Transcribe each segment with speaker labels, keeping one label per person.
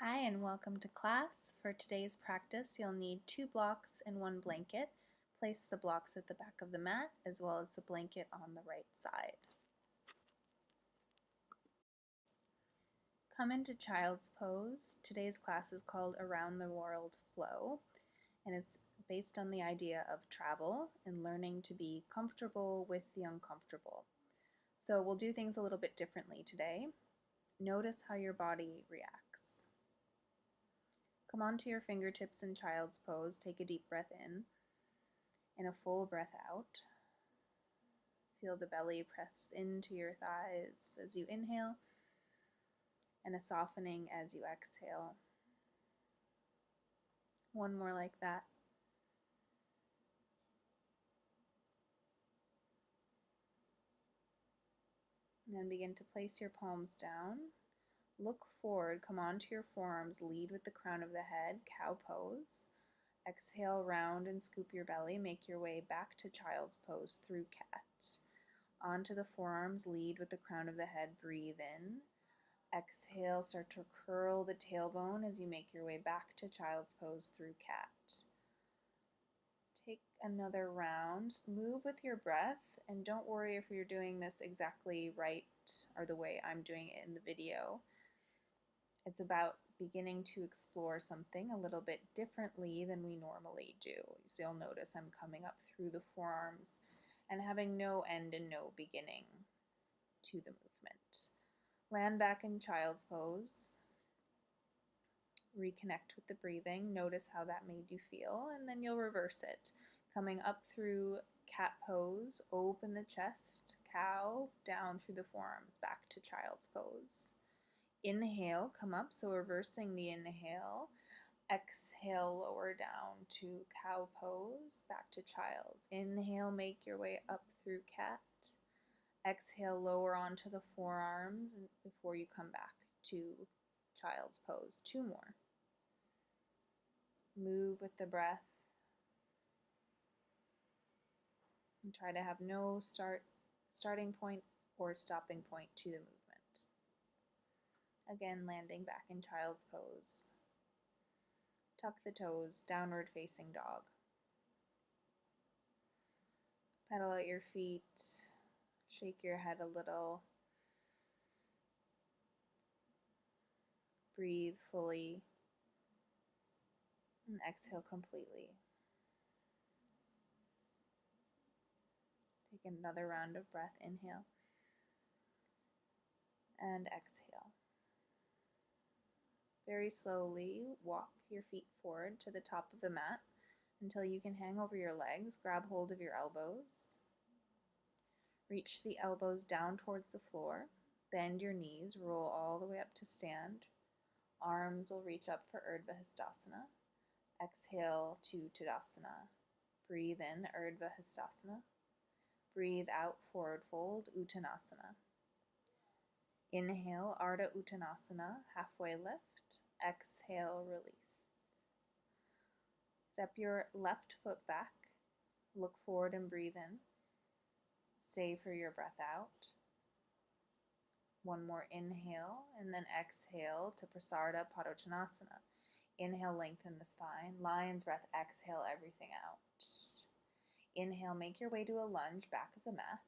Speaker 1: Hi and welcome to class. For today's practice, you'll need 2 blocks and 1 blanket. Place the blocks at the back of the mat as well as the blanket on the right side. Come into Child's Pose. Today's class is called Around the World Flow, and it's based on the idea of travel and learning to be comfortable with the uncomfortable. So we'll do things a little bit differently today. Notice how your body reacts. Come onto your fingertips in Child's Pose. Take a deep breath in and a full breath out. Feel the belly press into your thighs as you inhale and a softening as you exhale. One more like that. And then begin to place your palms down. Look forward, come onto your forearms, lead with the crown of the head, cow pose. Exhale, round and scoop your belly. Make your way back to Child's Pose through cat. Onto the forearms, lead with the crown of the head, breathe in. Exhale, start to curl the tailbone as you make your way back to Child's Pose through cat. Take another round, move with your breath, and don't worry if you're doing this exactly right or the way I'm doing it in the video. It's about beginning to explore something a little bit differently than we normally do. So you'll notice I'm coming up through the forearms and having no end and no beginning to the movement. Land back in Child's Pose. Reconnect with the breathing. Notice how that made you feel, and then you'll reverse it. Coming up through cat pose, open the chest, cow, down through the forearms, back to Child's Pose. Inhale, come up, so reversing the inhale. Exhale, lower down to cow pose, back to child's. Inhale, make your way up through cat. Exhale, lower onto the forearms before you come back to Child's Pose. 2 more. Move with the breath. And try to have no starting point or stopping point to the movement. Again, landing back in Child's Pose. Tuck the toes, downward facing dog. Pedal out your feet, shake your head a little. Breathe fully and exhale completely. Take another round of breath. Inhale and exhale. Very slowly walk your feet forward to the top of the mat until you can hang over your legs. Grab hold of your elbows. Reach the elbows down towards the floor. Bend your knees. Roll all the way up to stand. Arms will reach up for Urdhva Hastasana. Exhale to Tadasana. Breathe in, Urdhva Hastasana. Breathe out, forward fold, Uttanasana. Inhale, Ardha Uttanasana, halfway lift. Exhale, release. Step your left foot back. Look forward and breathe in. Stay for your breath out. One more inhale, and then exhale to Prasarda Padottanasana. Inhale, lengthen the spine. Lion's breath, exhale everything out. Inhale, make your way to a lunge, back of the mat.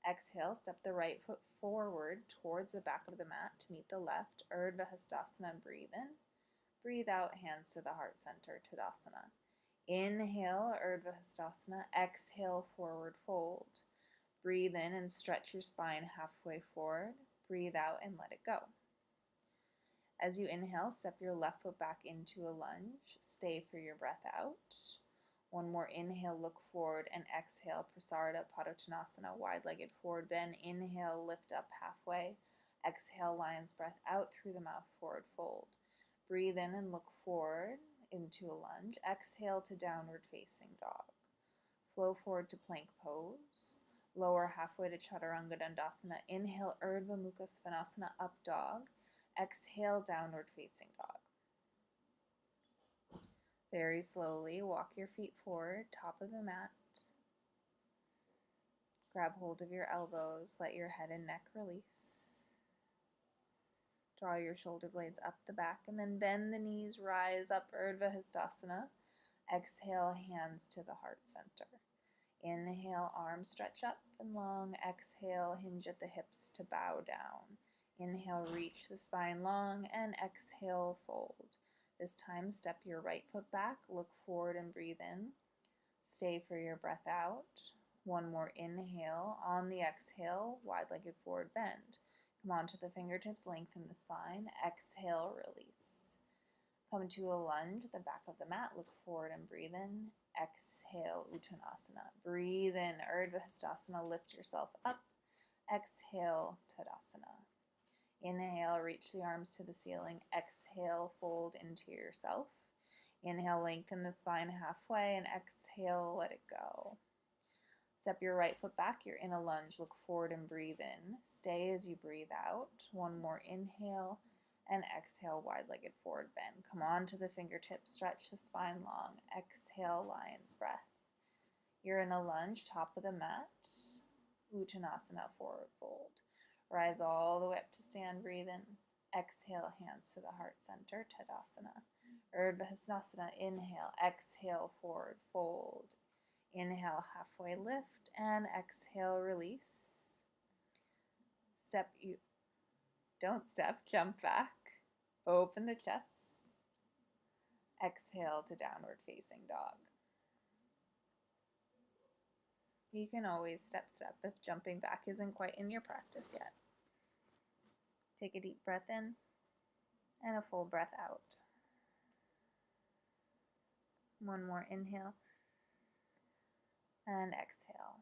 Speaker 1: Exhale, step the right foot forward towards the back of the mat to meet the left. Urdhva Hastasana, and breathe in. Breathe out, hands to the heart center, Tadasana. Inhale, Urdhva Hastasana. Exhale, forward fold. Breathe in and stretch your spine halfway forward. Breathe out and let it go. As you inhale, step your left foot back into a lunge. Stay for your breath out. One more inhale, look forward, and exhale, Prasarda Padottanasana, wide-legged forward bend. Inhale, lift up halfway. Exhale, lion's breath out through the mouth, forward fold. Breathe in and look forward into a lunge. Exhale to downward facing dog. Flow forward to plank pose. Lower halfway to Chaturanga Dandasana. Inhale, Urdhva Mukha Svanasana, up dog. Exhale, downward facing dog. Very slowly, walk your feet forward, top of the mat. Grab hold of your elbows, let your head and neck release. Draw your shoulder blades up the back and then bend the knees, rise up, Urdhva Hastasana. Exhale, hands to the heart center. Inhale, arms stretch up and long. Exhale, hinge at the hips to bow down. Inhale, reach the spine long, and exhale, fold. This time, step your right foot back, look forward and breathe in. Stay for your breath out. One more inhale. On the exhale, wide-legged forward bend. Come onto the fingertips, lengthen the spine. Exhale, release. Come to a lunge at the back of the mat. Look forward and breathe in. Exhale, Uttanasana. Breathe in, Urdhva Hastasana. Lift yourself up. Exhale, Tadasana. Inhale, reach the arms to the ceiling. Exhale, fold into yourself. Inhale, lengthen the spine halfway, and exhale, let it go. Step your right foot back. You're in a lunge. Look forward and breathe in. Stay as you breathe out. One more inhale. And exhale, wide-legged forward bend. Come on to the fingertips, stretch the spine long. Exhale, lion's breath. You're in a lunge, top of the mat. Uttanasana, forward fold. Rise all the way up to stand, breathe in. Exhale, hands to the heart center, Tadasana. Urdhva Hastasana, inhale. Exhale, forward fold. Inhale, halfway lift, and exhale, release. Don't step, jump back. Open the chest. Exhale to downward facing dog. You can always step if jumping back isn't quite in your practice yet. Take a deep breath in and a full breath out. One more inhale and exhale.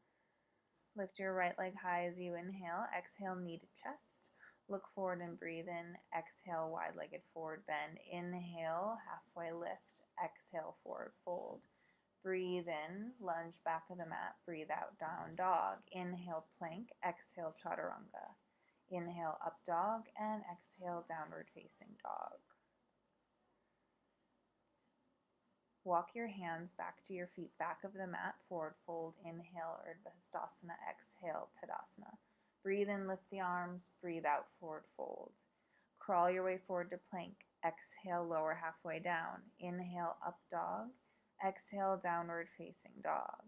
Speaker 1: Lift your right leg high as you inhale. Exhale, knee to chest. Look forward and breathe in. Exhale, wide-legged forward bend. Inhale, halfway lift. Exhale, forward fold. Breathe in, lunge back of the mat. Breathe out, down dog. Inhale, plank. Exhale, chaturanga. Inhale, up dog, and exhale, downward facing dog. Walk your hands back to your feet, back of the mat, forward fold. Inhale, Urdhva Hastasana. Exhale, Tadasana. Breathe in, lift the arms. Breathe out, forward fold. Crawl your way forward to plank. Exhale, lower halfway down. Inhale, up dog. Exhale, downward facing dog.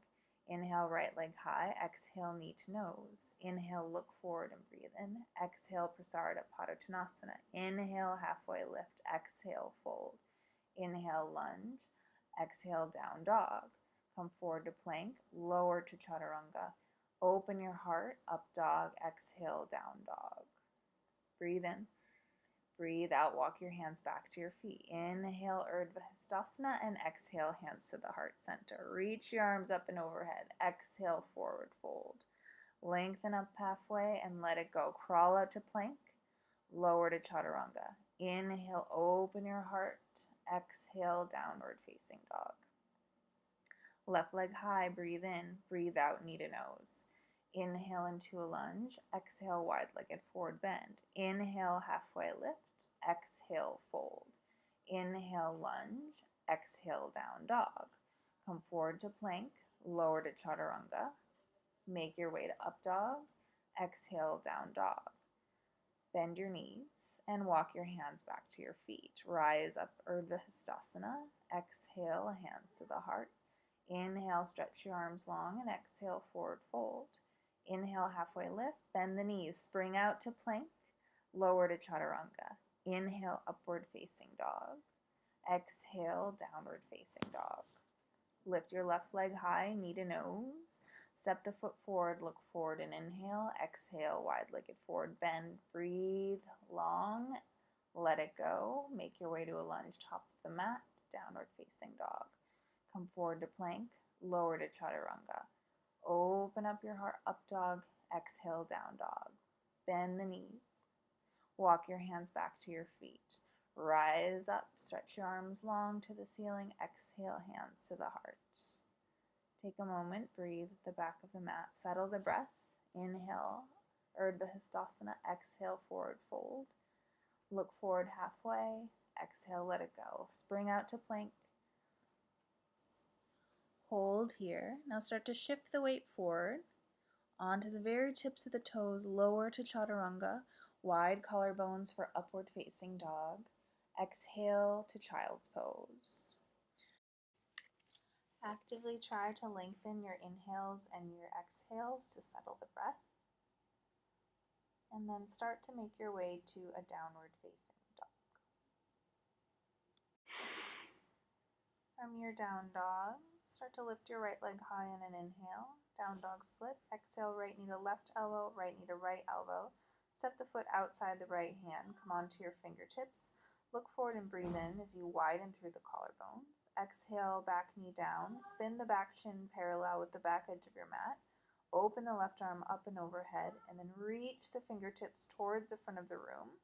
Speaker 1: Inhale, right leg high. Exhale, knee to nose. Inhale, look forward and breathe in. Exhale, Prasarita Padottanasana. Inhale, halfway lift. Exhale, fold. Inhale, lunge. Exhale, down dog. Come forward to plank. Lower to chaturanga. Open your heart. Up dog. Exhale, down dog. Breathe in. Breathe out, walk your hands back to your feet. Inhale, Urdhva Hastasana, and exhale, hands to the heart center. Reach your arms up and overhead. Exhale, forward fold. Lengthen up halfway and let it go. Crawl out to plank, lower to chaturanga. Inhale, open your heart. Exhale, downward facing dog. Left leg high, breathe in, breathe out, knee to nose. Inhale into a lunge. Exhale, wide-legged forward bend. Inhale, halfway lift. Exhale, fold. Inhale, lunge. Exhale, down dog. Come forward to plank. Lower to chaturanga. Make your way to up dog. Exhale, down dog. Bend your knees and walk your hands back to your feet. Rise up, Urdhva Hastasana. Exhale, hands to the heart. Inhale, stretch your arms long, and exhale, forward fold. Inhale, halfway lift, bend the knees, spring out to plank, lower to chaturanga. Inhale, upward facing dog. Exhale, downward facing dog. Lift your left leg high, knee to nose. Step the foot forward, look forward and inhale. Exhale, wide-legged forward bend. Breathe long, let it go. Make your way to a lunge, top of the mat, downward facing dog. Come forward to plank, lower to chaturanga. Open up your heart, up dog, exhale, down dog. Bend the knees. Walk your hands back to your feet. Rise up, stretch your arms long to the ceiling. Exhale, hands to the heart. Take a moment, breathe at the back of the mat. Settle the breath. Inhale, Urdhva Hastasana. Exhale, forward fold. Look forward halfway. Exhale, let it go. Spring out to plank. Hold here. Now start to shift the weight forward onto the very tips of the toes, lower to chaturanga. Wide collarbones for upward facing dog. Exhale to child's pose. Actively try to lengthen your inhales and your exhales to settle the breath. And then start to make your way to a downward facing dog. From your down dog, start to lift your right leg high in an inhale. Down dog split. Exhale, right knee to left elbow, right knee to right elbow. Step the foot outside the right hand. Come onto your fingertips. Look forward and breathe in as you widen through the collarbones. Exhale, back knee down. Spin the back shin parallel with the back edge of your mat. Open the left arm up and overhead, and then reach the fingertips towards the front of the room.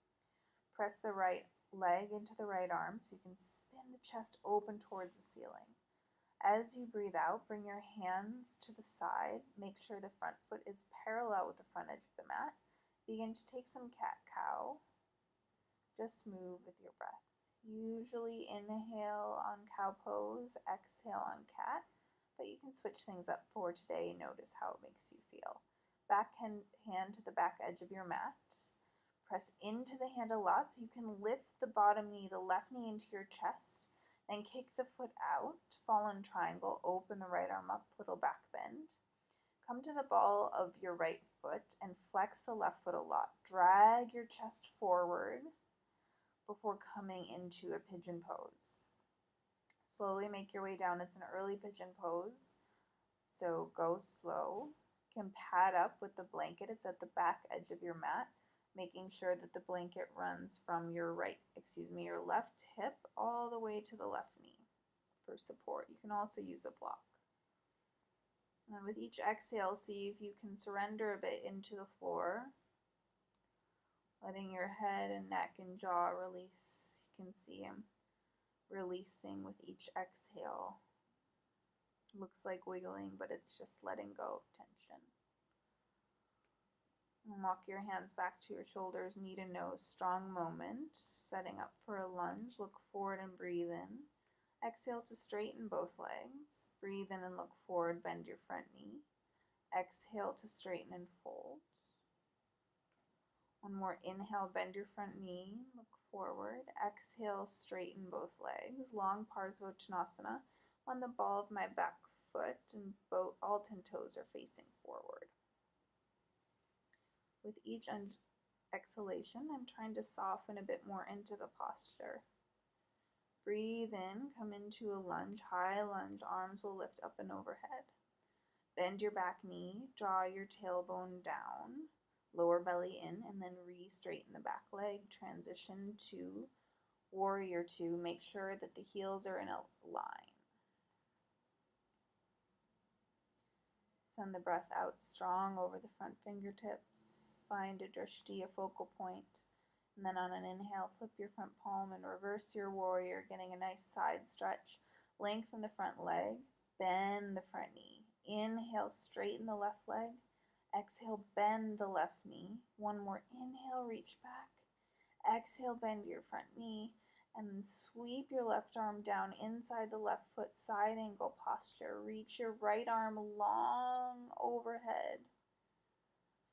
Speaker 1: Press the right leg into the right arm so you can spin the chest open towards the ceiling. As you breathe out, bring your hands to the side. Make sure the front foot is parallel with the front edge of the mat. Begin to take some cat-cow. Just move with your breath. Usually inhale on cow pose, exhale on cat, but you can switch things up for today. Notice how it makes you feel. Back hand to the back edge of your mat. Press into the hand a lot so you can lift the bottom knee, the left knee into your chest. Then kick the foot out, fallen triangle, open the right arm up, little back bend. Come to the ball of your right foot and flex the left foot a lot. Drag your chest forward before coming into a pigeon pose. Slowly make your way down. It's an early pigeon pose, so go slow. You can pad up with the blanket. It's at the back edge of your mat, making sure that the blanket runs from your your left hip all the way to the left knee for support. You can also use a block. And with each exhale, see if you can surrender a bit into the floor, letting your head and neck and jaw release. You can see them releasing with each exhale. Looks like wiggling, but it's just letting go of tension. And walk your hands back to your shoulders, knee to nose, strong moment. Setting up for a lunge, look forward and breathe in. Exhale to straighten both legs. Breathe in and look forward, bend your front knee. Exhale to straighten and fold. One more inhale, bend your front knee, look forward. Exhale, straighten both legs. Long Parsvottanasana on the ball of my back foot, and all 10 toes are facing forward. With each exhalation, I'm trying to soften a bit more into the posture. Breathe in, come into a lunge, high lunge, arms will lift up and overhead. Bend your back knee, draw your tailbone down, lower belly in, and then re-straighten the back leg. Transition to Warrior Two. Make sure that the heels are in a line. Send the breath out strong over the front fingertips. Find a drishti, a focal point. And then on an inhale, flip your front palm and reverse your warrior, getting a nice side stretch. Lengthen the front leg, bend the front knee. Inhale, straighten the left leg. Exhale, bend the left knee. One more inhale, reach back. Exhale, bend your front knee. And then sweep your left arm down inside the left foot, side angle posture. Reach your right arm long overhead,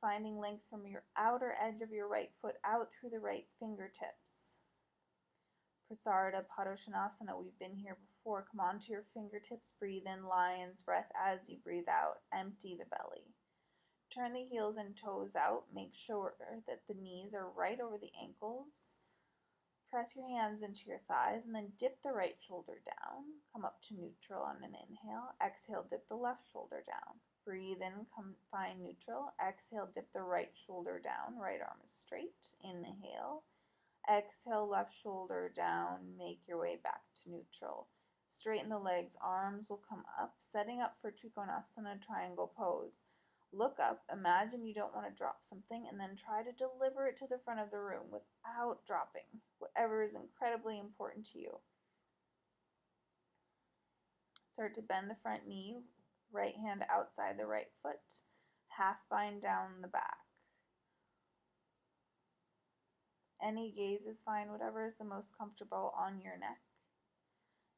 Speaker 1: finding length from your outer edge of your right foot out through the right fingertips. Prasarada Padottanasana, we've been here before. Come onto your fingertips, breathe in lion's breath as you breathe out. Empty the belly. Turn the heels and toes out. Make sure that the knees are right over the ankles. Press your hands into your thighs and then dip the right shoulder down. Come up to neutral on an inhale. Exhale, dip the left shoulder down. Breathe in, come find neutral. Exhale, dip the right shoulder down. Right arm is straight. Inhale. Exhale, left shoulder down. Make your way back to neutral. Straighten the legs. Arms will come up. Setting up for Trikonasana triangle pose. Look up, imagine you don't want to drop something, and then try to deliver it to the front of the room without dropping whatever is incredibly important to you. Start to bend the front knee, right hand outside the right foot, half bind down the back. Any gaze is fine, whatever is the most comfortable on your neck.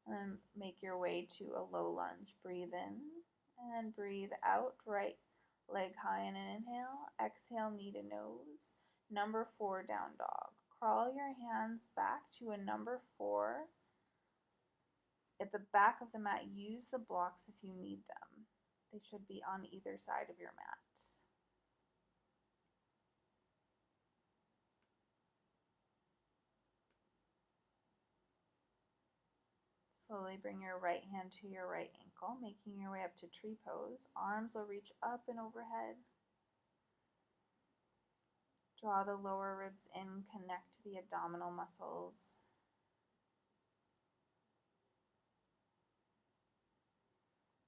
Speaker 1: And then make your way to a low lunge. Breathe in and breathe out, right leg high in an inhale. Exhale, knee to nose. Number 4, down dog. Crawl your hands back to a number 4 at the back of the mat. Use the blocks if you need them. They should be on either side of your mat. Slowly bring your right hand to your right ankle, making your way up to tree pose. Arms will reach up and overhead. Draw the lower ribs in, connect to the abdominal muscles.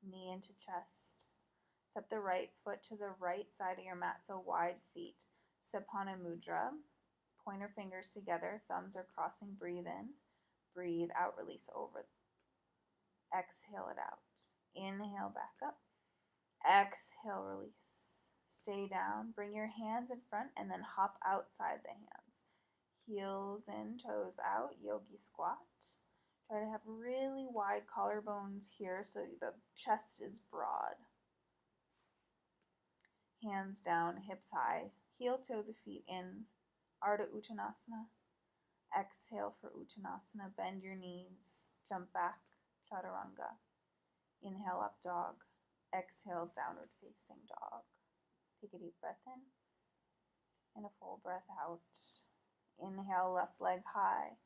Speaker 1: Knee into chest. Step the right foot to the right side of your mat, so wide feet. Sapana Mudra. Pointer fingers together, thumbs are crossing. Breathe in, breathe out, release over. Exhale it out. Inhale back up. Exhale, release. Stay down. Bring your hands in front and then hop outside the hands. Heels in, toes out, yogi squat. Try to have really wide collarbones here so the chest is broad. Hands down, hips high. Heel toe the feet in. Ardha Uttanasana. Exhale for Uttanasana. Bend your knees. Jump back. Chaturanga. Inhale, up dog. Exhale, downward facing dog. Take a deep breath in and a full breath out. Inhale, left leg high.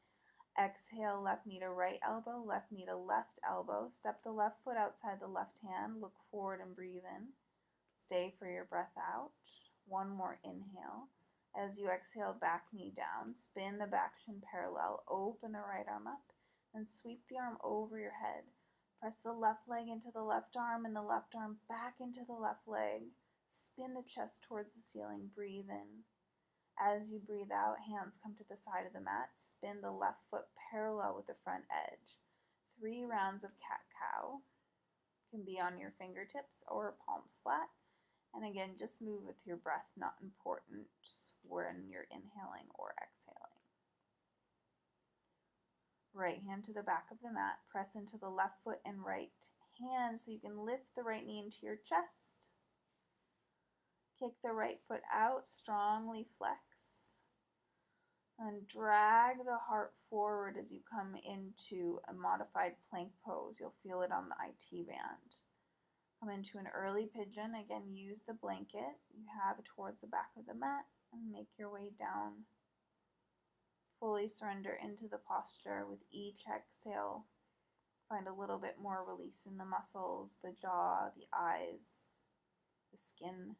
Speaker 1: Exhale, left knee to right elbow, left knee to left elbow. Step the left foot outside the left hand. Look forward and breathe in. Stay for your breath out. One more inhale. As you exhale, back knee down. Spin the back shin parallel. Open the right arm up and sweep the arm over your head. Press the left leg into the left arm and the left arm back into the left leg. Spin the chest towards the ceiling. Breathe in. As you breathe out, hands come to the side of the mat. Spin the left foot parallel with the front edge. 3 rounds of cat-cow. Can be on your fingertips or palms flat. And again, just move with your breath, not important when you're inhaling or exhaling. Right hand to the back of the mat. Press into the left foot and right hand so you can lift the right knee into your chest. Kick the right foot out, strongly flex. And drag the heart forward as you come into a modified plank pose. You'll feel it on the IT band. Come into an early pigeon. Again, use the blanket you have towards the back of the mat and make your way down. Fully surrender into the posture with each exhale. Find a little bit more release in the muscles, the jaw, the eyes, the skin.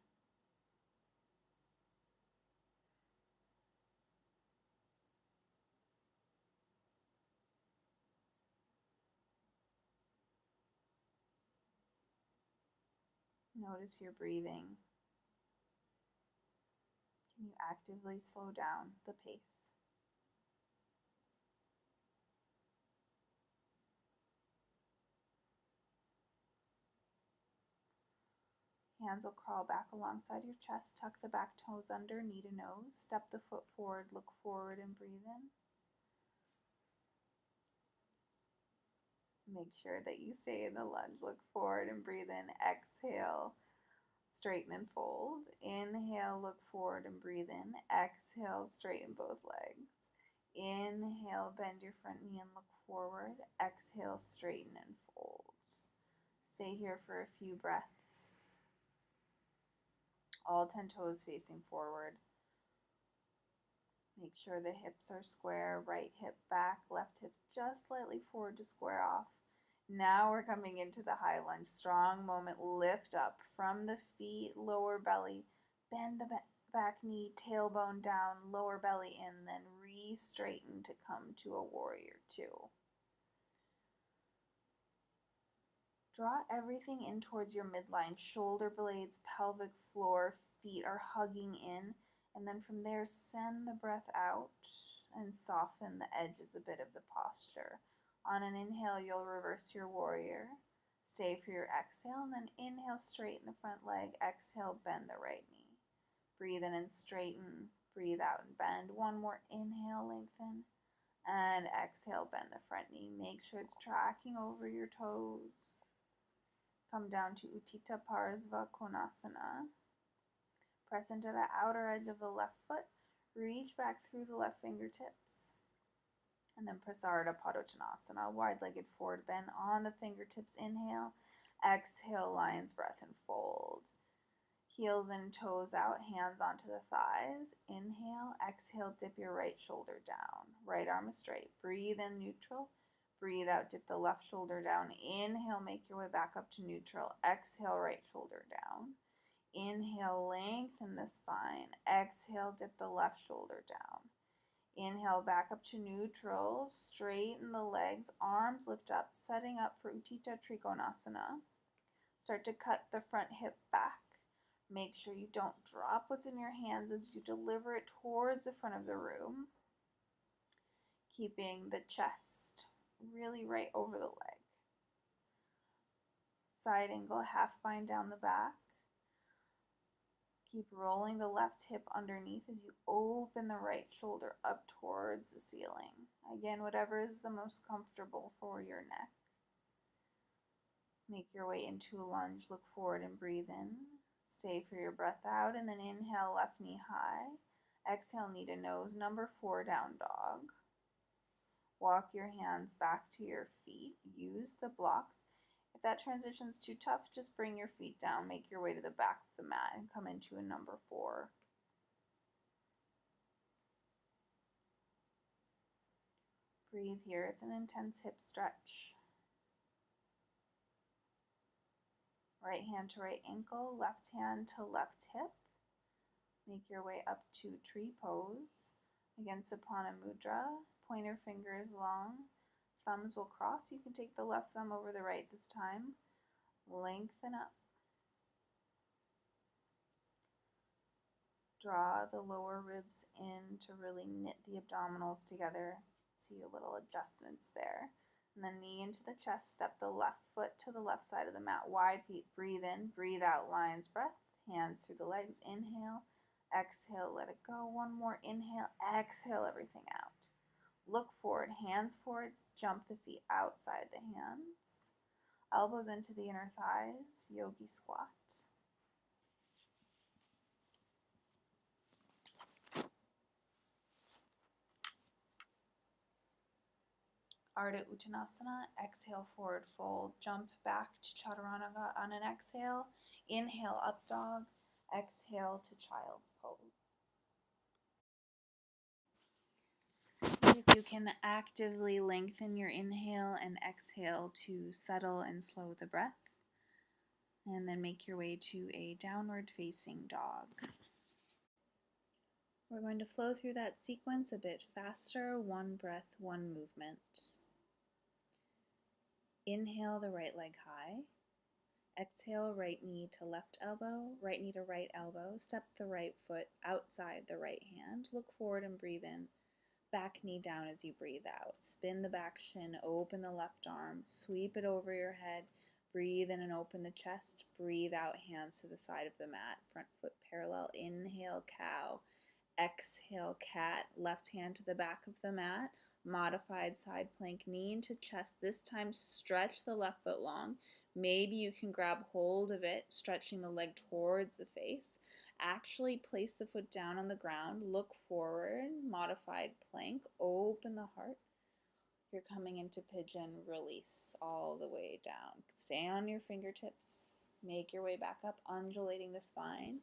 Speaker 1: Notice your breathing. Can you actively slow down the pace? Hands will crawl back alongside your chest. Tuck the back toes under, knee to nose. Step the foot forward, look forward and breathe in. Make sure that you stay in the lunge. Look forward and breathe in. Exhale, straighten and fold. Inhale, look forward and breathe in. Exhale, straighten both legs. Inhale, bend your front knee and look forward. Exhale, straighten and fold. Stay here for a few breaths. All 10 toes facing forward. Make sure the hips are square. Right hip back, left hip just slightly forward to square off. Now we're coming into the high lunge. Strong moment. Lift up from the feet, lower belly. Bend the back knee, tailbone down, lower belly in, then re-straighten to come to a warrior 2. Draw everything in towards your midline. Shoulder blades, pelvic floor, feet are hugging in. And then from there, send the breath out and soften the edges a bit of the posture. On an inhale, you'll reverse your warrior. Stay for your exhale, and then inhale, straighten the front leg. Exhale, bend the right knee. Breathe in and straighten. Breathe out and bend. One more inhale, lengthen. And exhale, bend the front knee. Make sure it's tracking over your toes. Come down to Utthita Parasva Konasana. Press into the outer edge of the left foot. Reach back through the left fingertips. And then Prasarada Padottanasana, wide-legged forward bend on the fingertips. Inhale. Exhale, lion's breath and fold. Heels and toes out, hands onto the thighs. Inhale, exhale, dip your right shoulder down. Right arm is straight. Breathe in neutral. Breathe out, dip the left shoulder down. Inhale, make your way back up to neutral. Exhale, right shoulder down. Inhale, lengthen the spine. Exhale, dip the left shoulder down. Inhale, back up to neutral. Straighten the legs, arms lift up, setting up for Utthita Trikonasana. Start to cut the front hip back. Make sure you don't drop what's in your hands as you deliver it towards the front of the room, keeping the chest really right over the leg. Side angle, half bind down the back. Keep rolling the left hip underneath as you open the right shoulder up towards the ceiling. Again, whatever is the most comfortable for your neck. Make your way into a lunge, look forward and breathe in. Stay for your breath out, and then inhale, left knee high. Exhale, knee to nose, number 4, down dog. Walk your hands back to your feet. Use the blocks. If that transition's too tough, just bring your feet down, make your way to the back of the mat, and come into a number 4. Breathe here. It's an intense hip stretch. Right hand to right ankle, left hand to left hip. Make your way up to tree pose. Again, Sapana Mudra. Pointer fingers long. Thumbs will cross. You can take the left thumb over the right this time. Lengthen up. Draw the lower ribs in to really knit the abdominals together. See a little adjustments there. And then knee into the chest. Step the left foot to the left side of the mat. Wide feet. Breathe in. Breathe out. Lion's breath. Hands through the legs. Inhale. Exhale. Let it go. One more. Inhale. Exhale everything out. Look forward. Hands forward. Jump the feet outside the hands. Elbows into the inner thighs. Yogi squat. Ardha Uttanasana, exhale, forward fold, jump back to Chaturanga on an exhale, inhale, up dog, exhale to child's pose. If you can actively lengthen your inhale and exhale to settle and slow the breath, and then make your way to a downward facing dog. We're going to flow through that sequence a bit faster, one breath, one movement. Inhale the right leg high. Exhale, right knee to left elbow, right knee to right elbow. Step the right foot outside the right hand. Look forward and breathe in. Back knee down as you breathe out. Spin the back shin, open the left arm, sweep it over your head. Breathe in and open the chest. Breathe out, hands to the side of the mat. Front foot parallel. Inhale, cow. Exhale, cat. Left hand to the back of the mat. Modified side plank, knee into chest. This time stretch the left foot long. Maybe you can grab hold of it, stretching the leg towards the face. Actually place the foot down on the ground. Look forward. Modified plank. Open the heart. You're coming into pigeon. Release all the way down. Stay on your fingertips. Make your way back up, undulating the spine.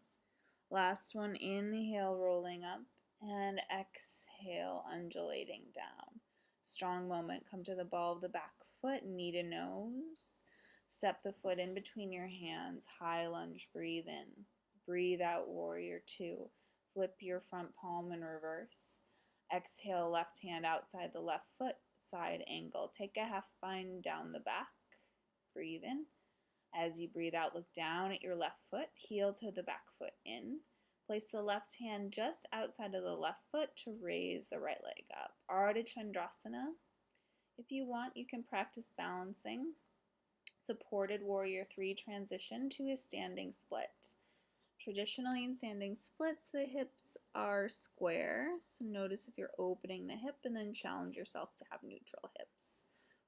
Speaker 1: Last one, inhale, rolling up, and exhale, undulating down. Strong moment, come to the ball of the back foot, knee to nose. Step the foot in between your hands, high lunge, breathe in. Breathe out, warrior 2. Flip your front palm in reverse. Exhale, left hand outside the left foot, side angle. Take a half bind down the back. Breathe in. As you breathe out, look down at your left foot, heel to the back foot in. Place the left hand just outside of the left foot to raise the right leg up. Ardha Chandrasana. If you want, you can practice balancing. Supported warrior 3 transition to a standing split. Traditionally in standing splits, the hips are square, so notice if you're opening the hip and then challenge yourself to have neutral hips.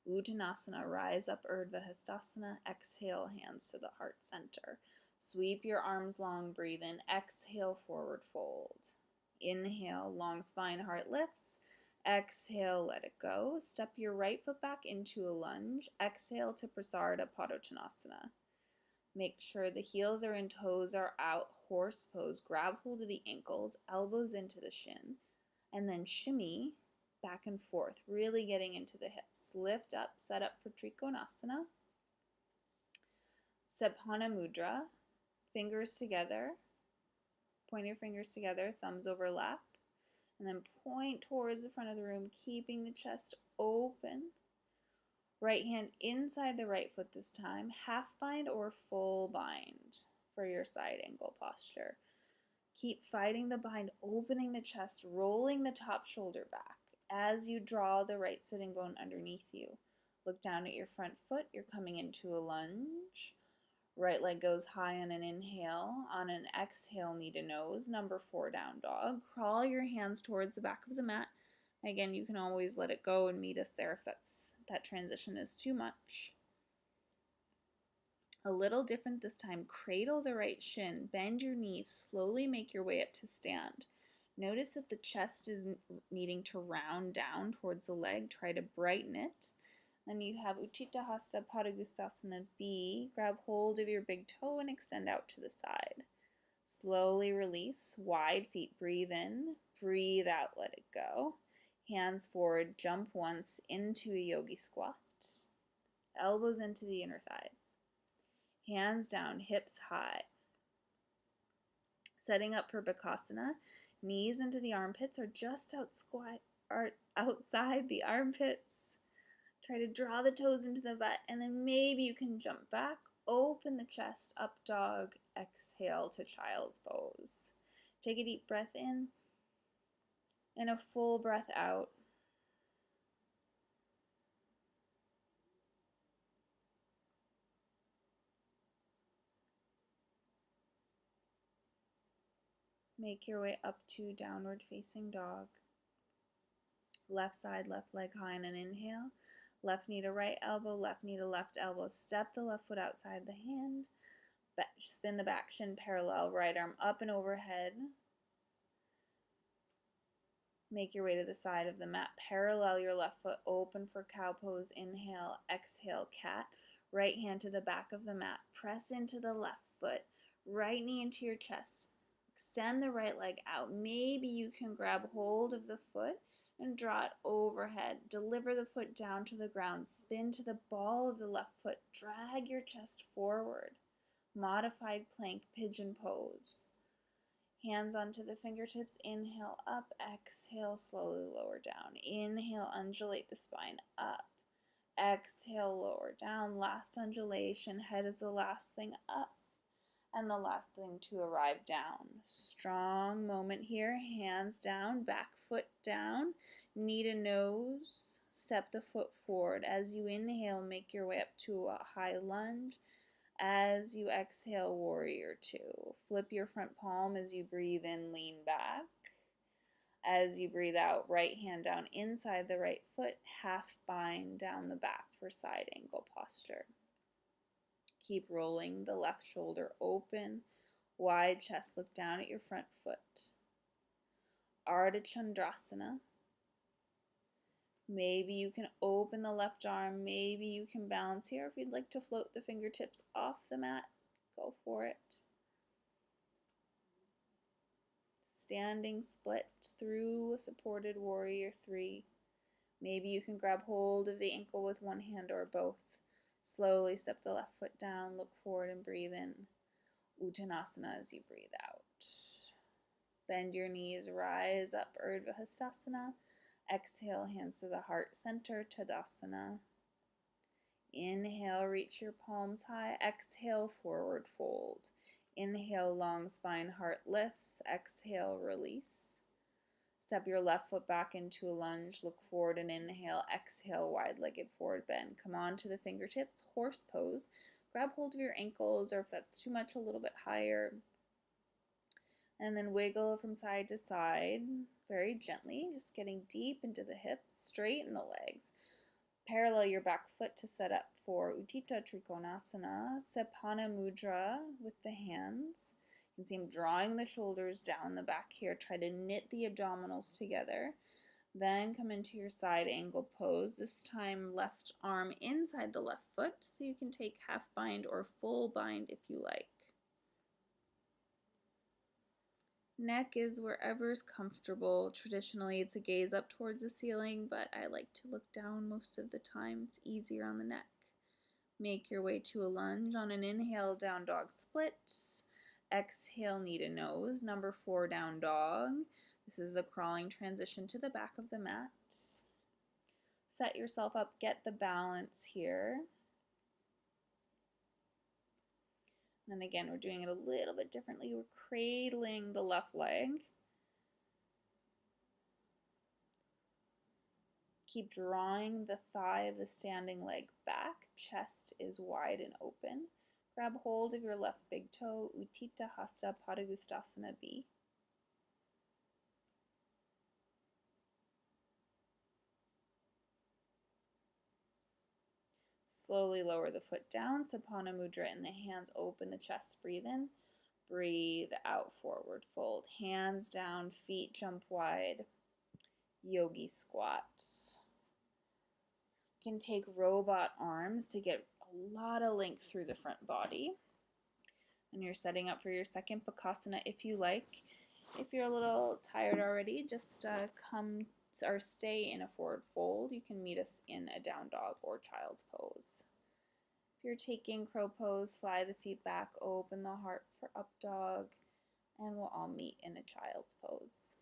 Speaker 1: Uttanasana, rise up, Urdhva Hastasana, exhale, hands to the heart center. Sweep your arms long, breathe in, exhale, forward fold. Inhale, long spine, heart lifts. Exhale, let it go. Step your right foot back into a lunge. Exhale to Prasarada Padottanasana. Make sure the heels are in, toes are out, horse pose. Grab hold of the ankles, elbows into the shin, and then shimmy back and forth, really getting into the hips. Lift up, set up for Trikonasana. Sapana Mudra, fingers together, point your fingers together, thumbs overlap, and then point towards the front of the room, keeping the chest open. Right hand inside the right foot this time, half bind or full bind for your side angle posture. Keep fighting the bind, opening the chest, rolling the top shoulder back as you draw the right sitting bone underneath you. Look down at your front foot. You're coming into a lunge. Right leg goes high on an inhale. On an exhale, knee to nose. Number 4, down dog. Crawl your hands towards the back of the mat. Again, you can always let it go and meet us there if that transition is too much. A little different this time. Cradle the right shin. Bend your knees. Slowly make your way up to stand. Notice that the chest is needing to round down towards the leg. Try to brighten it. Then you have Utthita Hasta Padangusthasana B. Grab hold of your big toe and extend out to the side. Slowly release. Wide feet. Breathe in. Breathe out. Let it go. Hands forward. Jump once into a yogi squat. Elbows into the inner thighs. Hands down. Hips high. Setting up for Bakasana. Knees into the armpits or just outside the armpits. Try to draw the toes into the butt, and then maybe you can jump back, open the chest, up dog, exhale to child's pose. Take a deep breath in, and a full breath out. Make your way up to downward facing dog. Left side, left leg high on an inhale. Left knee to right elbow, left knee to left elbow. Step the left foot outside the hand. Spin the back shin parallel, right arm up and overhead. Make your way to the side of the mat. Parallel your left foot, open for cow pose. Inhale, exhale, cat. Right hand to the back of the mat. Press into the left foot. Right knee into your chest. Extend the right leg out. Maybe you can grab hold of the foot and draw it overhead. Deliver the foot down to the ground. Spin to the ball of the left foot. Drag your chest forward. Modified plank pigeon pose. Hands onto the fingertips. Inhale up. Exhale, slowly lower down. Inhale, undulate the spine up. Exhale, lower down. Last undulation. Head is the last thing up. And the last thing to arrive down. Strong moment here. Hands down, back foot down, knee to nose. Step the foot forward. As you inhale, make your way up to a high lunge. As you exhale, warrior 2. Flip your front palm as you breathe in, lean back. As you breathe out, right hand down inside the right foot, half bind down the back for side angle posture. Keep rolling the left shoulder open, wide chest, look down at your front foot. Ardha Chandrasana. Maybe you can open the left arm, maybe you can balance here. If you'd like to float the fingertips off the mat, go for it. Standing split through a supported warrior 3. Maybe you can grab hold of the ankle with one hand or both. Slowly step the left foot down, look forward and breathe in. Uttanasana as you breathe out. Bend your knees, rise up, Urdhva Hastasana. Exhale, hands to the heart center, Tadasana. Inhale, reach your palms high. Exhale, forward fold. Inhale, long spine, heart lifts. Exhale, release. Step your left foot back into a lunge. Look forward and inhale. Exhale, wide-legged forward bend. Come on to the fingertips, horse pose. Grab hold of your ankles, or if that's too much, a little bit higher. And then wiggle from side to side, very gently, just getting deep into the hips, straighten the legs. Parallel your back foot to set up for Utthita Trikonasana, Sapana Mudra with the hands. You can see I'm drawing the shoulders down the back here. Try to knit the abdominals together. Then come into your side angle pose. This time left arm inside the left foot, so you can take half bind or full bind if you like. Neck is wherever's comfortable. Traditionally, it's a gaze up towards the ceiling, but I like to look down most of the time. It's easier on the neck. Make your way to a lunge. On an inhale, down dog split. Exhale, knee to nose. Number 4, down dog. This is the crawling transition to the back of the mat. Set yourself up, get the balance here. And again, we're doing it a little bit differently. We're cradling the left leg. Keep drawing the thigh of the standing leg back. Chest is wide and open. Grab hold of your left big toe, Utthita Hasta Padangusthasana B. Slowly lower the foot down, Sapana Mudra in the hands, open the chest, breathe in, breathe out, forward fold, hands down, feet jump wide, yogi squats. You can take robot arms to get a lot of length through the front body. And you're setting up for your second Bakasana if you like. If you're a little tired already, just come or stay in a forward fold. You can meet us in a down dog or child's pose. If you're taking crow pose, slide the feet back, open the heart for up dog, and we'll all meet in a child's pose.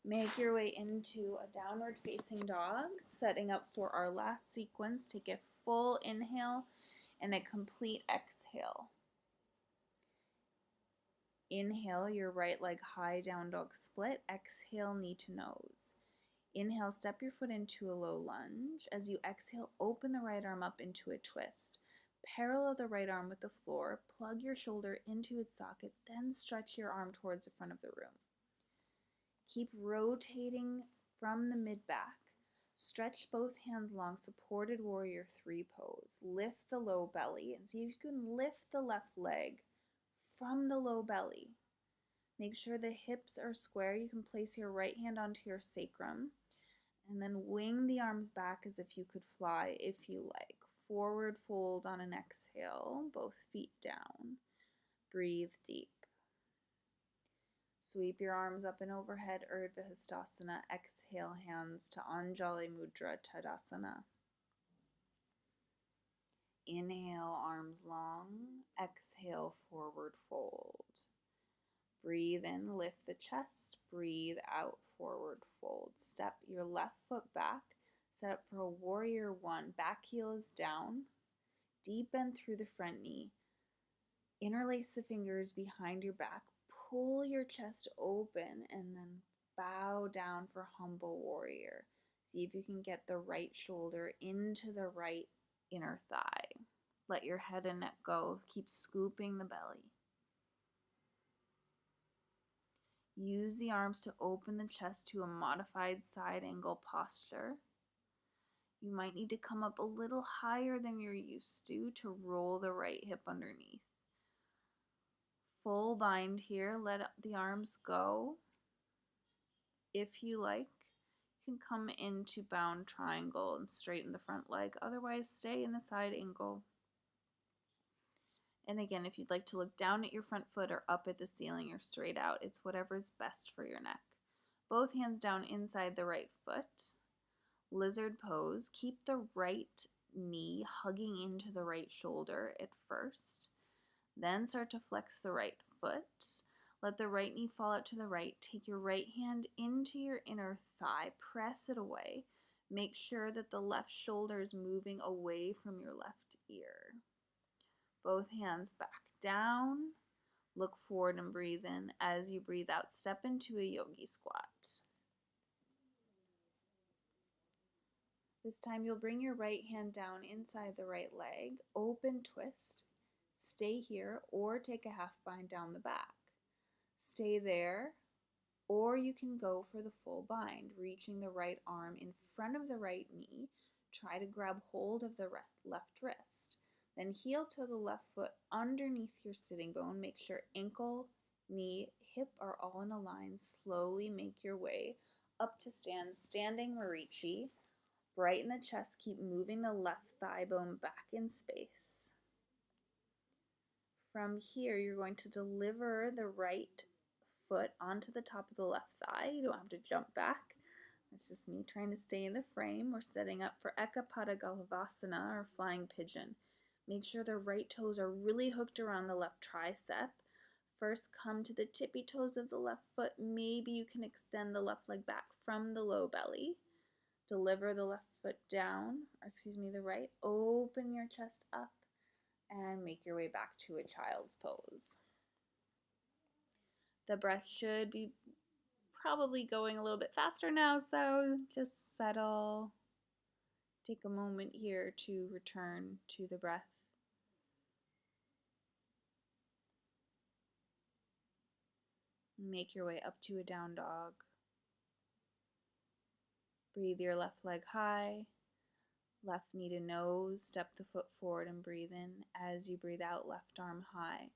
Speaker 1: Make your way into a downward facing dog, setting up for our last sequence. Take a full inhale and a complete exhale. Inhale, your right leg high, down dog split. Exhale, knee to nose. Inhale, step your foot into a low lunge. As you exhale, open the right arm up into a twist. Parallel the right arm with the floor. Plug your shoulder into its socket, then stretch your arm towards the front of the room. Keep rotating from the mid-back. Stretch both hands long, supported warrior 3 pose. Lift the low belly and see if you can lift the left leg from the low belly. Make sure the hips are square. You can place your right hand onto your sacrum and then wing the arms back as if you could fly if you like. Forward fold on an exhale, both feet down. Breathe deep. Sweep your arms up and overhead, Urdhva Hastasana. Exhale, hands to Anjali Mudra Tadasana. Inhale, arms long. Exhale, forward fold. Breathe in, lift the chest. Breathe out, forward fold. Step your left foot back. Set up for a warrior 1. Back heel is down. Deep bend through the front knee. Interlace the fingers behind your back. Pull your chest open and then bow down for humble warrior. See if you can get the right shoulder into the right inner thigh. Let your head and neck go. Keep scooping the belly. Use the arms to open the chest to a modified side angle posture. You might need to come up a little higher than you're used to roll the right hip underneath. Full bind here, let the arms go. If you like, you can come into bound triangle and straighten the front leg. Otherwise, stay in the side angle. And again, if you'd like to look down at your front foot or up at the ceiling or straight out, it's whatever's best for your neck. Both hands down inside the right foot. Lizard pose. Keep the right knee hugging into the right shoulder at first. Then start to flex the right foot. Let the right knee fall out to the right. Take your right hand into your inner thigh. Press it away. Make sure that the left shoulder is moving away from your left ear. Both hands back down. Look forward and breathe in. As you breathe out, step into a yogi squat. This time you'll bring your right hand down inside the right leg. Open twist. Stay here or take a half bind down the back. Stay there, or you can go for the full bind, reaching the right arm in front of the right knee. Try to grab hold of the left wrist. Then heel toe the left foot underneath your sitting bone. Make sure ankle, knee, hip are all in a line. Slowly make your way up to standing Marichi. Brighten the chest, keep moving the left thigh bone back in space. From here, you're going to deliver the right foot onto the top of the left thigh. You don't have to jump back. It's just me trying to stay in the frame. We're setting up for Ekapada Galavasana, or flying pigeon. Make sure the right toes are really hooked around the left tricep. First, come to the tippy toes of the left foot. Maybe you can extend the left leg back from the low belly. Deliver the left foot down, the right. Open your chest up and make your way back to a child's pose. The breath should be probably going a little bit faster now, so just settle. Take a moment here to return to the breath. Make your way up to a down dog. Breathe your left leg high, left knee to nose, step the foot forward and breathe in. As you breathe out, left arm high.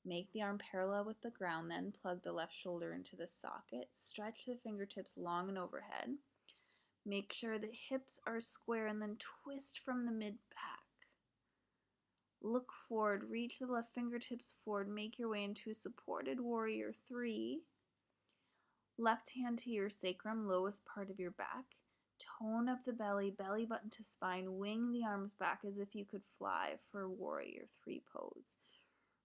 Speaker 1: Make the arm parallel with the ground, then plug the left shoulder into the socket. Stretch the fingertips long and overhead. Make sure the hips are square and then twist from the mid-back. Look forward, reach the left fingertips forward, make your way into a supported warrior 3. Left hand to your sacrum, lowest part of your back. Tone up the belly, belly button to spine, wing the arms back as if you could fly for warrior 3 pose.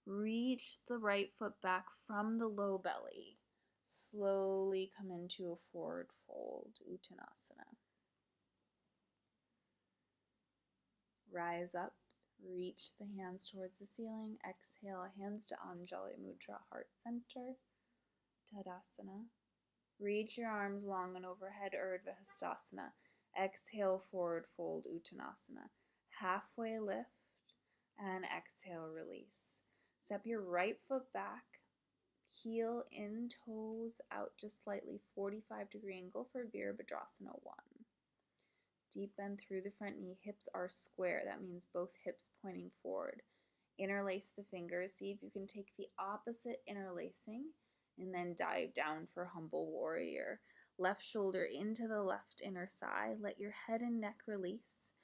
Speaker 1: Reach the right foot back from the low belly. Slowly come into a forward fold, Uttanasana. Rise up, reach the hands towards the ceiling. Exhale, hands to Anjali Mudra, heart center, Tadasana. Reach your arms long and overhead, Urdhva Hastasana. Exhale, forward fold, Uttanasana. Halfway lift, and exhale, release. Step your right foot back, heel in, toes out just slightly, 45-degree angle for Virabhadrasana 1. Deep bend through the front knee, hips are square. That means both hips pointing forward. Interlace the fingers. See if you can take the opposite interlacing and then dive down for humble warrior. Left shoulder into the left inner thigh. Let your head and neck release.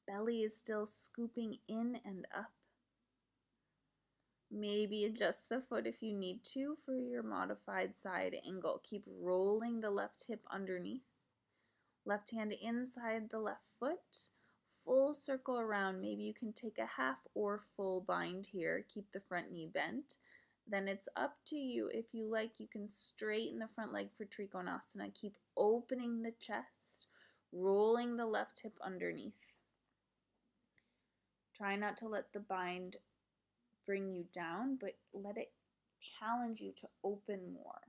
Speaker 1: Belly is still scooping in and up. Maybe adjust the foot if you need to for your modified side angle. Keep rolling the left hip underneath. Left hand inside the left foot. Full circle around. Maybe you can take a half or full bind here. Keep the front knee bent. Then it's up to you. If you like, you can straighten the front leg for Trikonasana. Keep opening the chest, rolling the left hip underneath. Try not to let the bind bring you down, but let it challenge you to open more.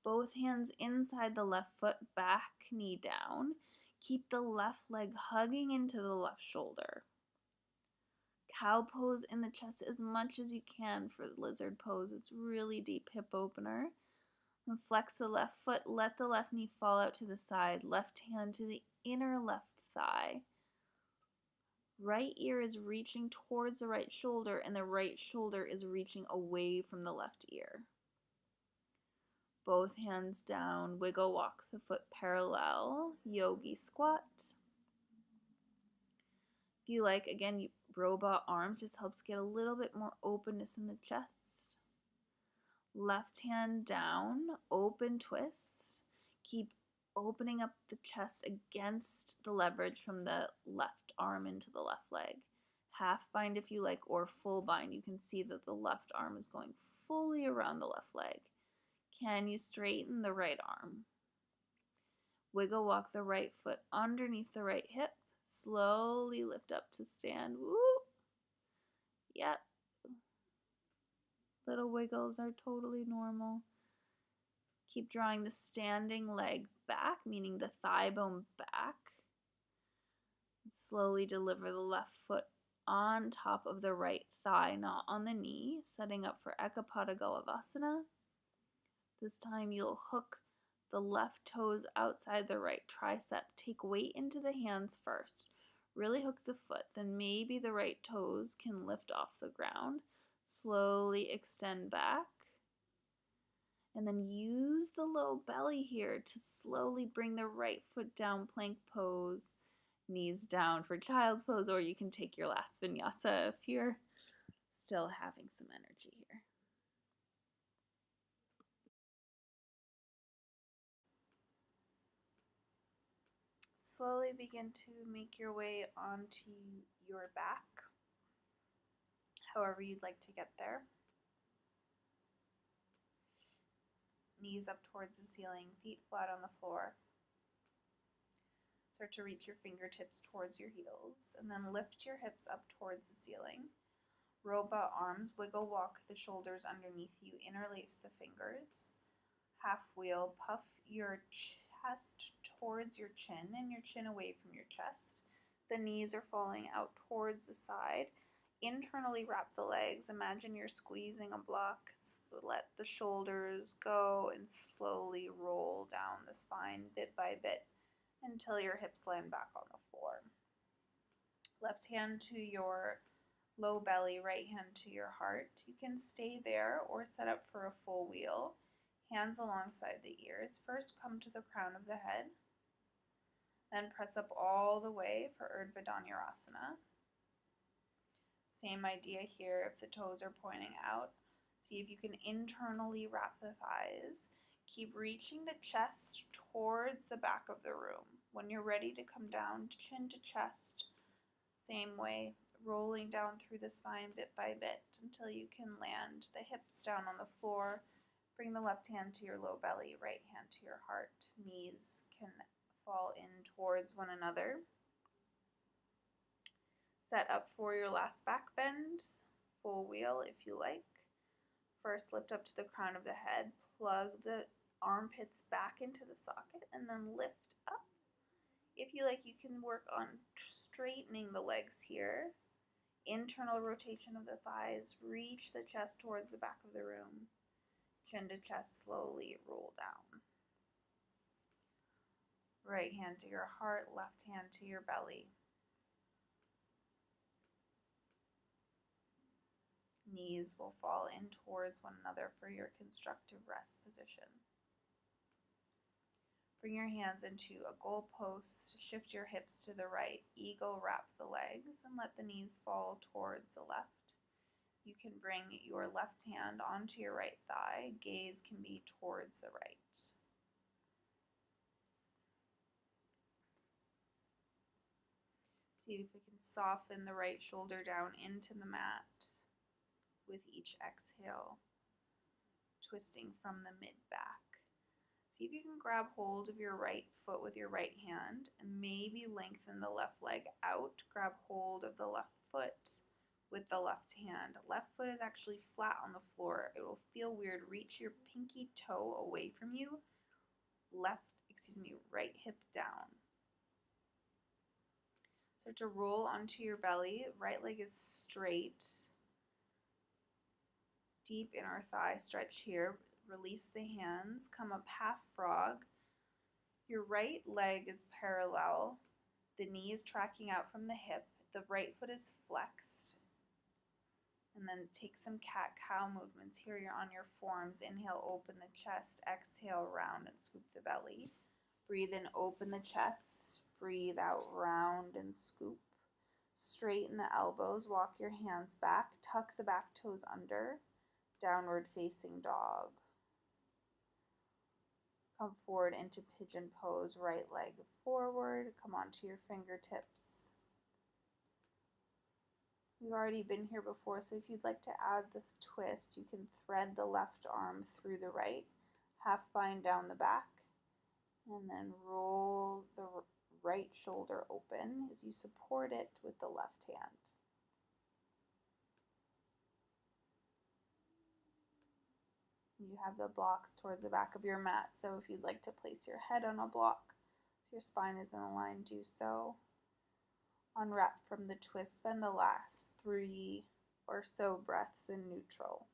Speaker 1: Both hands inside the left foot, back knee down. Keep the left leg hugging into the left shoulder. Cow pose in the chest as much as you can for the lizard pose. It's really deep hip opener. And flex the left foot, let the left knee fall out to the side. Left hand to the inner left thigh. Right ear is reaching towards the right shoulder, and the right shoulder is reaching away from the left ear. Both hands down, wiggle walk the foot parallel, yogi squat. If you like, again, robot arms just helps get a little bit more openness in the chest. Left hand down, open twist. Keep opening up the chest against the leverage from the left arm into the left leg. Half bind if you like, or full bind. You can see that the left arm is going fully around the left leg. Can you straighten the right arm? Wiggle walk the right foot underneath the right hip. Slowly lift up to stand. Woo! Yep. Little wiggles are totally normal. Keep drawing the standing leg back, meaning the thigh bone back. Slowly deliver the left foot on top of the right thigh, not on the knee, setting up for Ekapada Galavasana. This time you'll hook the left toes outside the right tricep. Take weight into the hands first. Really hook the foot, then maybe the right toes can lift off the ground. Slowly extend back. And then use the low belly here to slowly bring the right foot down, plank pose, knees down for child's pose, or you can take your last vinyasa if you're still having some energy here. Slowly begin to make your way onto your back, however you'd like to get there. Knees up towards the ceiling, feet flat on the floor. Start to reach your fingertips towards your heels, and then lift your hips up towards the ceiling. Robot arms, wiggle walk the shoulders underneath you, interlace the fingers. Half wheel, puff your chest towards your chin and your chin away from your chest. The knees are falling out towards the side. Internally wrap the legs. Imagine you're squeezing a block. Let the shoulders go and slowly roll down the spine bit by bit until your hips land back on the floor. Left hand to your low belly, right hand to your heart. You can stay there or set up for a full wheel. Hands alongside the ears. First come to the crown of the head. Then press up all the way for Urdhva Dhanurasana. Same idea here if the toes are pointing out. See if you can internally wrap the thighs. Keep reaching the chest towards the back of the room. When you're ready to come down, chin to chest, same way, rolling down through the spine bit by bit until you can land the hips down on the floor. Bring the left hand to your low belly, right hand to your heart. Knees can fall in towards one another. Set up for your last back bend, full wheel if you like. First, lift up to the crown of the head, plug the armpits back into the socket, and then lift up. If you like, you can work on straightening the legs here. Internal rotation of the thighs, reach the chest towards the back of the room. Chin to chest, slowly roll down. Right hand to your heart, left hand to your belly. Knees will fall in towards one another for your constructive rest position. Bring your hands into a goalpost, shift your hips to the right, eagle wrap the legs, and let the knees fall towards the left. You can bring your left hand onto your right thigh, gaze can be towards the right. See if we can soften the right shoulder down into the mat with each exhale, twisting from the mid-back. See if you can grab hold of your right foot with your right hand and maybe lengthen the left leg out. Grab hold of the left foot with the left hand. Left foot is actually flat on the floor. It will feel weird. Reach your pinky toe away from you. Right hip down. Start to roll onto your belly. Right leg is straight. Deep inner thigh stretch here. Release the hands. Come up half frog. Your right leg is parallel. The knee is tracking out from the hip. The right foot is flexed. And then take some cat-cow movements. Here you're on your forearms. Inhale, open the chest. Exhale, round and scoop the belly. Breathe in, open the chest. Breathe out, round and scoop. Straighten the elbows. Walk your hands back. Tuck the back toes under. Downward facing dog. Come forward into pigeon pose. Right leg forward. Come onto your fingertips. We've already been here before, so if you'd like to add the twist, you can thread the left arm through the right, half bind down the back, and then roll the right shoulder open as you support it with the left hand. You have the blocks towards the back of your mat, so if you'd like to place your head on a block so your spine is in a line, do so. Unwrap from the twist, spend the last 3 or so breaths in neutral.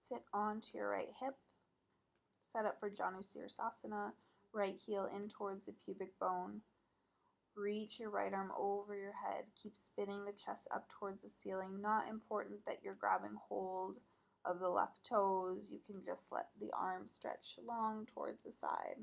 Speaker 1: Sit onto your right hip. Set up for Janu Sirsasana. Right heel in towards the pubic bone. Reach your right arm over your head. Keep spinning the chest up towards the ceiling. Not important that you're grabbing hold of the left toes. You can just let the arm stretch long towards the side.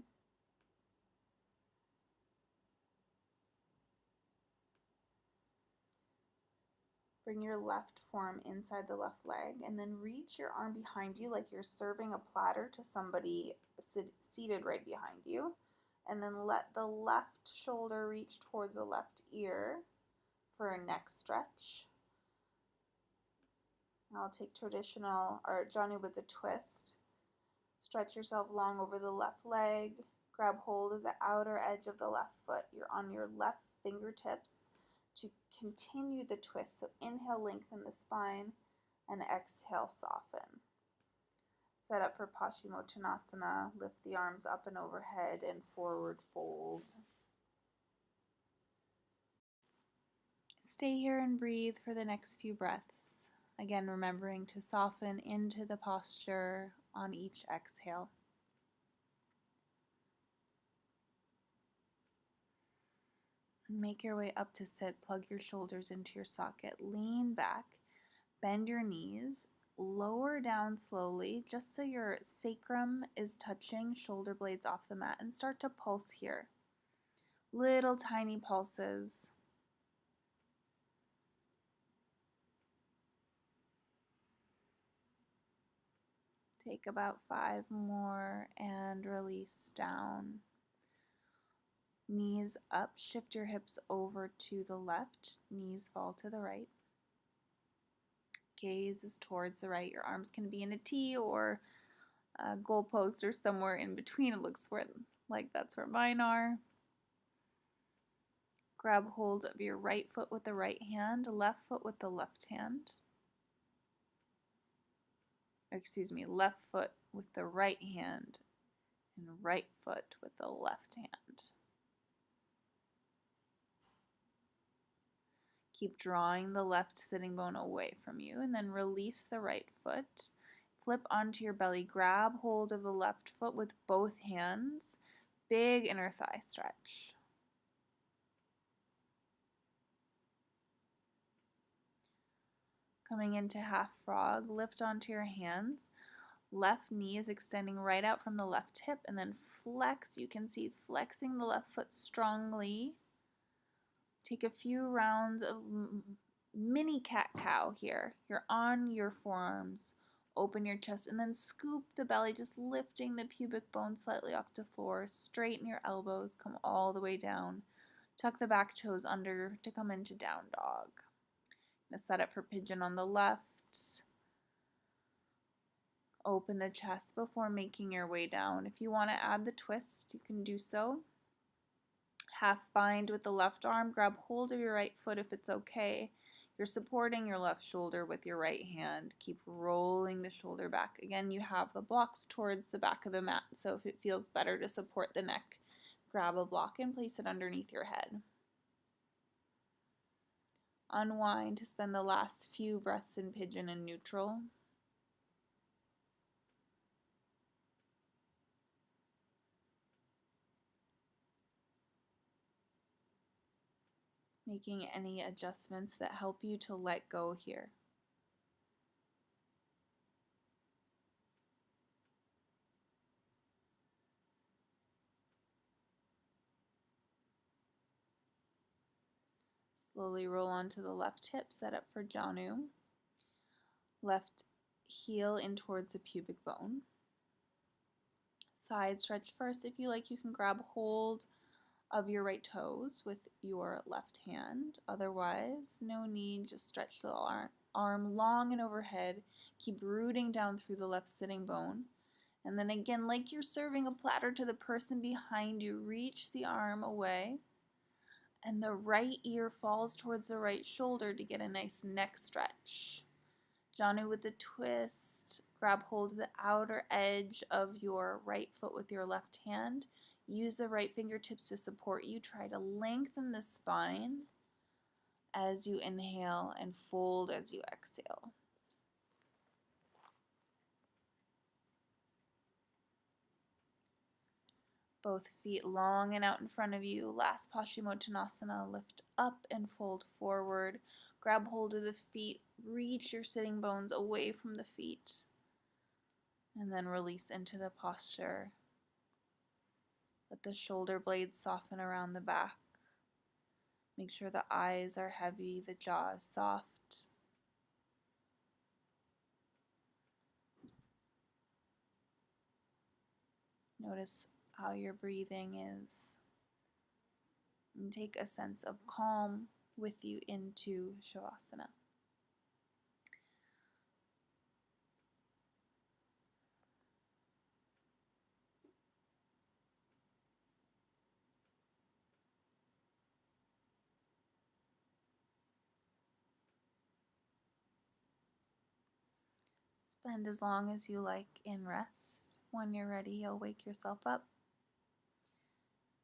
Speaker 1: Bring your left forearm inside the left leg and then reach your arm behind you like you're serving a platter to somebody seated right behind you. And then let the left shoulder reach towards the left ear for a neck stretch. Now I'll take traditional or Janu with a twist. Stretch yourself long over the left leg. Grab hold of the outer edge of the left foot. You're on your left fingertips to continue the twist. So inhale, lengthen the spine, and exhale, soften. Set up for Paschimottanasana. Lift the arms up and overhead and forward fold. Stay here and breathe for the next few breaths. Again, remembering to soften into the posture on each exhale. Make your way up to sit. Plug your shoulders into your socket. Lean back. Bend your knees. Lower down slowly just so your sacrum is touching shoulder blades off the mat, and start to pulse here. Little tiny pulses. Take about 5 more and release down. Knees up, shift your hips over to the left, knees fall to the right. Gaze is towards the right. Your arms can be in a T or a goalpost or somewhere in between. It looks like that's where mine are. Grab hold of your right foot with the right hand, left foot with the left hand. Left foot with the right hand and right foot with the left hand. Keep drawing the left sitting bone away from you and then release the right foot. Flip onto your belly. Grab hold of the left foot with both hands. Big inner thigh stretch. Coming into half frog, lift onto your hands. Left knee is extending right out from the left hip and then flex. You can see flexing the left foot strongly. Take a few rounds of mini cat-cow here. You're on your forearms. Open your chest and then scoop the belly, just lifting the pubic bone slightly off the floor. Straighten your elbows, come all the way down. Tuck the back toes under to come into down dog. I'm going to set up for pigeon on the left. Open the chest before making your way down. If you want to add the twist, you can do so. Half bind with the left arm. Grab hold of your right foot if it's okay. You're supporting your left shoulder with your right hand. Keep rolling the shoulder back. Again, you have the blocks towards the back of the mat, so if it feels better to support the neck, grab a block and place it underneath your head. Unwind to spend the last few breaths in pigeon and neutral. Making any adjustments that help you to let go here. Slowly roll onto the left hip, set up for Janu. Left heel in towards the pubic bone. Side stretch first. If you like, you can grab hold of your right toes with your left hand. Otherwise, no need, just stretch the arm long and overhead. Keep rooting down through the left sitting bone. And then again, like you're serving a platter to the person behind you, reach the arm away. And the right ear falls towards the right shoulder to get a nice neck stretch. Janu with the twist. Grab hold of the outer edge of your right foot with your left hand. Use the right fingertips to support you. Try to lengthen the spine as you inhale and fold as you exhale. Both feet long and out in front of you. Last Paschimottanasana, lift up and fold forward. Grab hold of the feet, reach your sitting bones away from the feet, and then release into the posture. Let the shoulder blades soften around the back. Make sure the eyes are heavy, the jaw is soft. Notice how your breathing is. And take a sense of calm with you into Shavasana. Spend as long as you like in rest. When you're ready, you'll wake yourself up.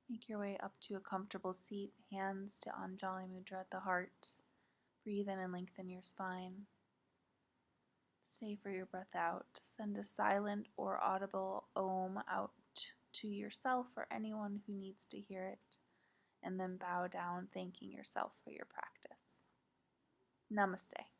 Speaker 1: Make your way up to a comfortable seat, hands to Anjali Mudra at the heart. Breathe in and lengthen your spine. Stay for your breath out. Send a silent or audible Om out to yourself or anyone who needs to hear it. And then bow down, thanking yourself for your practice. Namaste.